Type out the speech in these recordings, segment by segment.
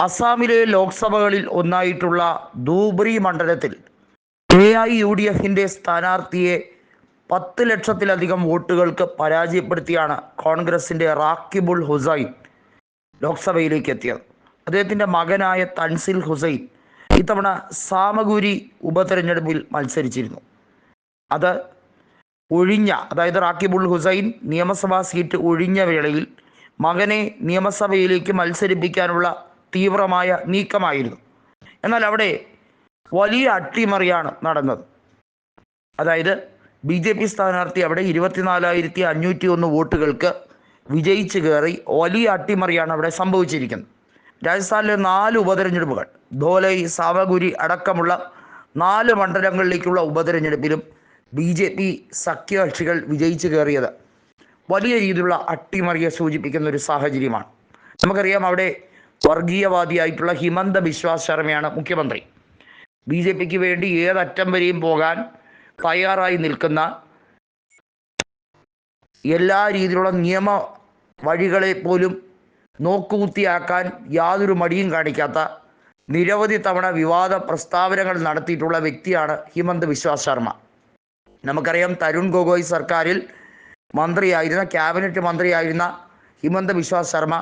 അസാമിലെ ലോക്സഭകളിൽ ഒന്നായിട്ടുള്ള ധൂബ്രി മണ്ഡലത്തിൽ AIUDFിൻ്റെ സ്ഥാനാർത്ഥിയെ 10 ലക്ഷത്തിലധികം വോട്ടുകൾക്ക് പരാജയപ്പെടുത്തിയാണ് കോൺഗ്രസിൻ്റെ റാക്കിബുൾ ഹുസൈൻ ലോക്സഭയിലേക്ക് എത്തിയത്. അദ്ദേഹത്തിൻ്റെ മകനായ തൻസിൽ ഹുസൈൻ ഇത്തവണ സാമഗുരി ഉപതെരഞ്ഞെടുപ്പിൽ മത്സരിച്ചിരുന്നു. അത് അതായത് റാക്കിബുൾ ഹുസൈൻ നിയമസഭാ സീറ്റ് ഒഴിഞ്ഞ വേളയിൽ മകനെ നിയമസഭയിലേക്ക് മത്സരിപ്പിക്കാനുള്ള തീവ്രമായ നീക്കമായിരുന്നു. എന്നാൽ അവിടെ വലിയ അട്ടിമറിയാണ് നടന്നത്. അതായത് BJP സ്ഥാനാർത്ഥി അവിടെ 24,501 വോട്ടുകൾക്ക് വിജയിച്ച് കയറി വലിയ അട്ടിമറിയാണ് അവിടെ സംഭവിച്ചിരിക്കുന്നത്. രാജസ്ഥാനിലെ 4 ഉപതെരഞ്ഞെടുപ്പുകൾ, ധോലൈ, സാമഗുരി അടക്കമുള്ള 4 മണ്ഡലങ്ങളിലേക്കുള്ള ഉപതെരഞ്ഞെടുപ്പിലും BJP സഖ്യകക്ഷികൾ വിജയിച്ച് കയറിയത് വലിയ രീതിയിലുള്ള അട്ടിമറിയെ സൂചിപ്പിക്കുന്ന ഒരു സാഹചര്യമാണ്. നമുക്കറിയാം, അവിടെ വർഗീയവാദിയായിട്ടുള്ള ഹിമന്ത ബിശ്വ ശർമ്മയാണ് മുഖ്യമന്ത്രി. BJPക്ക് വേണ്ടി ഏതറ്റം വരെയും പോകാൻ തയ്യാറായി നിൽക്കുന്ന, എല്ലാ രീതിയിലുള്ള നിയമ വഴികളെ പോലും നോക്കുകുത്തിയാക്കാൻ യാതൊരു മടിയും കാണിക്കാത്ത, നിരവധി തവണ വിവാദ പ്രസ്താവനകൾ നടത്തിയിട്ടുള്ള വ്യക്തിയാണ് ഹിമന്ത ബിശ്വ ശർമ്മ. നമുക്കറിയാം, തരുൺ ഗൊഗോയ് സർക്കാരിൽ ക്യാബിനറ്റ് മന്ത്രിയായിരുന്ന ഹിമന്ത ബിശ്വ ശർമ്മ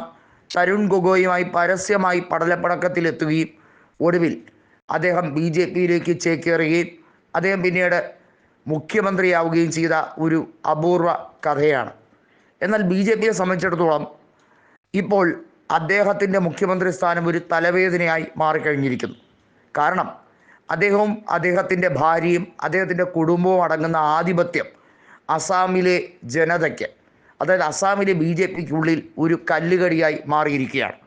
തരുൺ ഗൊഗോയുമായി പരസ്യമായി പടലപ്പണക്കത്തിലെത്തുകയും ഒടുവിൽ അദ്ദേഹം BJPയിലേക്ക് ചേക്കേറുകയും അദ്ദേഹം പിന്നീട് മുഖ്യമന്ത്രിയാവുകയും ചെയ്ത ഒരു അപൂർവ കഥയാണ്. എന്നാൽ BJPയെ സംബന്ധിച്ചിടത്തോളം ഇപ്പോൾ അദ്ദേഹത്തിൻ്റെ മുഖ്യമന്ത്രി സ്ഥാനം ഒരു തലവേദനയായി മാറിക്കഴിഞ്ഞിരിക്കുന്നു. കാരണം അദ്ദേഹവും അദ്ദേഹത്തിൻ്റെ ഭാര്യയും അദ്ദേഹത്തിൻ്റെ കുടുംബവും അടങ്ങുന്ന ആധിപത്യം അസാമിലെ ജനതയ്ക്ക്, അതായത് അസാമിലെ BJPക്കുള്ളിൽ ഒരു കല്ലുകടിയായി മാറിയിരിക്കുകയാണ്.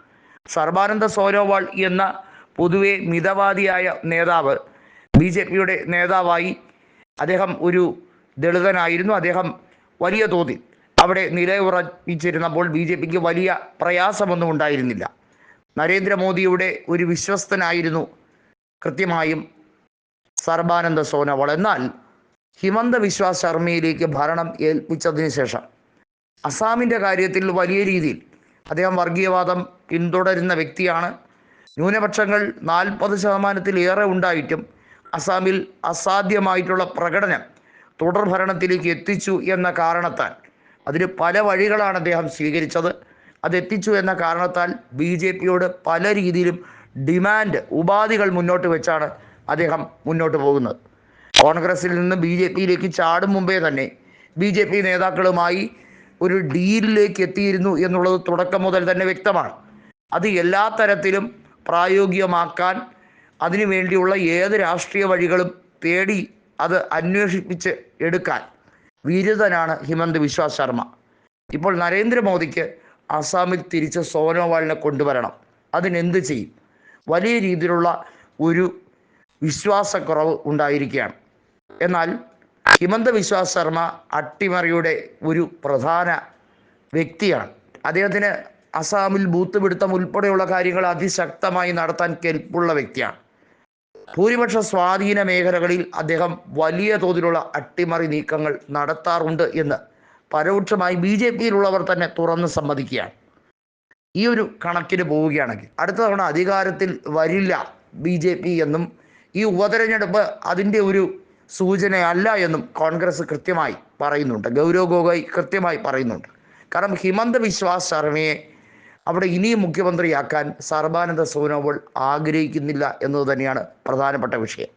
സർബാനന്ദ സോനോവാൾ എന്ന പൊതുവെ മിതവാദിയായ നേതാവ് BJPയുടെ നേതാവായി, അദ്ദേഹം ഒരു ദളിതനായിരുന്നു. അദ്ദേഹം വലിയ തോതിൽ അവിടെ നിലയുറപ്പിച്ചിരുന്നപ്പോൾ BJPക്ക് വലിയ പ്രയാസമൊന്നും ഉണ്ടായിരുന്നില്ല. നരേന്ദ്രമോദിയുടെ ഒരു വിശ്വസ്തനായിരുന്നു കൃത്യമായും സർബാനന്ദ സോനോവാൾ. എന്നാൽ ഹിമന്ത ബിശ്വ ശർമ്മയിലേക്ക് ഭരണം ഏൽപ്പിച്ചതിന് ശേഷം അസാമിൻ്റെ കാര്യത്തിൽ വലിയ രീതിയിൽ അദ്ദേഹം വർഗീയവാദം പിന്തുടരുന്ന വ്യക്തിയാണ്. ന്യൂനപക്ഷങ്ങൾ 40%-ലേറെ ഉണ്ടായിട്ടും അസാമിൽ അസാധ്യമായിട്ടുള്ള പ്രകടനം തുടർഭരണത്തിലേക്ക് എത്തിച്ചു എന്ന കാരണത്താൽ, അതിന് പല വഴികളാണ് അദ്ദേഹം സ്വീകരിച്ചത്, അതെത്തിച്ചു എന്ന കാരണത്താൽ BJPയോട് പല രീതിയിലും ഉപാധികൾ മുന്നോട്ട് വെച്ചാണ് അദ്ദേഹം മുന്നോട്ട് പോകുന്നത്. കോൺഗ്രസിൽ നിന്ന് BJPയിലേക്ക് ചാടും മുമ്പേ തന്നെ BJP നേതാക്കളുമായി ഒരു ഡീലിലേക്ക് എത്തിയിരുന്നു എന്നുള്ളത് തുടക്കം മുതൽ തന്നെ വ്യക്തമാണ്. അത് എല്ലാ തരത്തിലും പ്രായോഗികമാക്കാൻ, അതിനുവേണ്ടിയുള്ള ഏത് രാഷ്ട്രീയ വഴികളും തേടി അത് അന്വേഷിപ്പിച്ച് എടുക്കാൻ വിരുദ്ധനാണ് ഹിമന്ത ബിശ്വ ശർമ്മ. ഇപ്പോൾ നരേന്ദ്രമോദിക്ക് അസാമിൽ തിരിച്ച് സോനോവാളിനെ കൊണ്ടുവരണം. അതിനെന്ത് ചെയ്യും? വലിയ രീതിയിലുള്ള ഒരു വിശ്വാസക്കുറവ് ഉണ്ടായിരിക്കുകയാണ്. എന്നാൽ ഹിമന്ത ബിശ്വ ശർമ്മ അട്ടിമറിയുടെ ഒരു പ്രധാന വ്യക്തിയാണ്. അദ്ദേഹത്തിന് അസാമിൽ ബൂത്ത് പിടുത്തം ഉൾപ്പെടെയുള്ള കാര്യങ്ങൾ അതിശക്തമായി നടത്താൻ കെൽപ്പുള്ള വ്യക്തിയാണ്. ഭൂരിപക്ഷ സ്വാധീന മേഖലകളിൽ അദ്ദേഹം വലിയ തോതിലുള്ള അട്ടിമറി നീക്കങ്ങൾ നടത്താറുണ്ട് എന്ന് പരോക്ഷമായി BJPയിലുള്ളവർ തന്നെ തുറന്ന് സമ്മതിക്കുകയാണ്. ഈ ഒരു കണക്കിന് പോവുകയാണെങ്കിൽ അടുത്ത തവണ അധികാരത്തിൽ വരില്ല BJP എന്നും ഈ ഉപതെരഞ്ഞെടുപ്പ് അതിൻ്റെ ഒരു സൂചനയല്ല എന്നും കോൺഗ്രസ് കൃത്യമായി പറയുന്നുണ്ട്. ഗൗരവ് ഗൊഗോയ് കൃത്യമായി പറയുന്നുണ്ട്. കാരണം ഹിമന്ത ബിശ്വ ശർമ്മയെ അവിടെ ഇനിയും മുഖ്യമന്ത്രിയാക്കാൻ സർബാനന്ദ സോനോവാൾ ആഗ്രഹിക്കുന്നില്ല എന്നത് തന്നെയാണ് പ്രധാനപ്പെട്ട വിഷയം.